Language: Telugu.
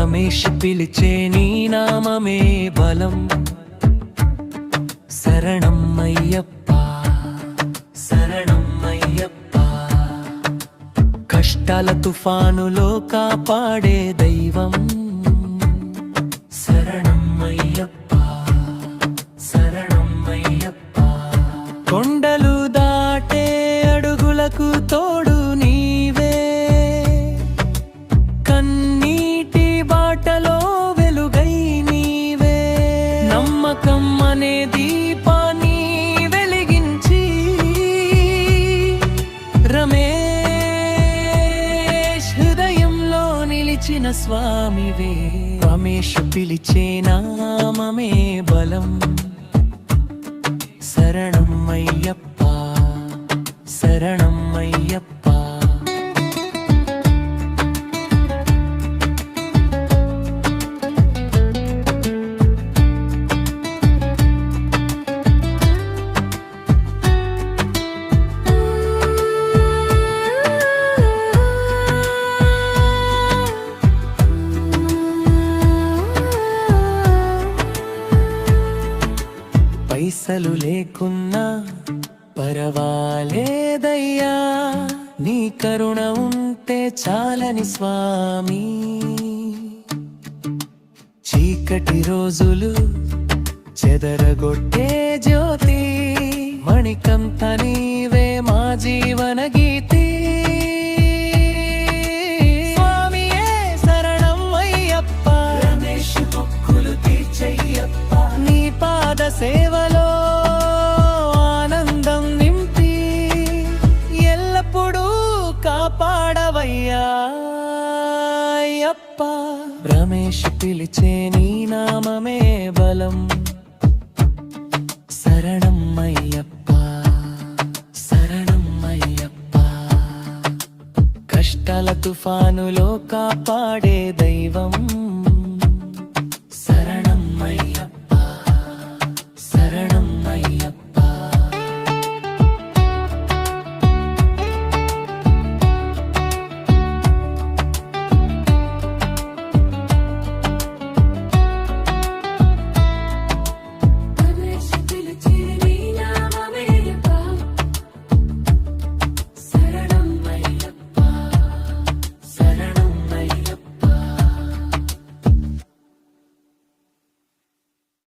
రమేష్ పిలిచే నీ నామమే బలం శరణం అయ్యప్ప శరణం అయ్యప్ప కష్టాల తుఫానులో కాపాడే దైవం శరణం అయ్యప్ప శరణం అయ్యప్ప కొండలు దాటే అడుగులకు తోడు నీవే కన్నీటి బాటలో వెలుగై నీవే నమ్మకం అనే దీపాన్ని వెలిగించి రమేష్ హృదయంలో నిలిచిన స్వామివే రమేష్ పిలిచే నామమే బలం శరణం అయ్యప్ప శరణం అయ్యప్ప పైసలు లేకున్నా పరవాలేదయ్యా నీ కరుణ ఉంటే చాలని స్వామి చీకటి రోజులు చెదరగొట్టే జ్యోతి మణికంఠ నీవే మా జీవన గీతి స్వామియే శరణం అయ్యప్ప రమేష్ మొక్కులు తీర్చయ్యప్ప నీ పాద సేవలో ఆనందం నింపి ఎల్లప్పుడూ కాపాడవయ్యా అయ్యప్ప రమేష్ పిలిచే నీ నామమే బలం శరణం అయ్యప్ప శరణం అయ్యప్ప కష్టాల తుఫానులో కాపాడే దైవం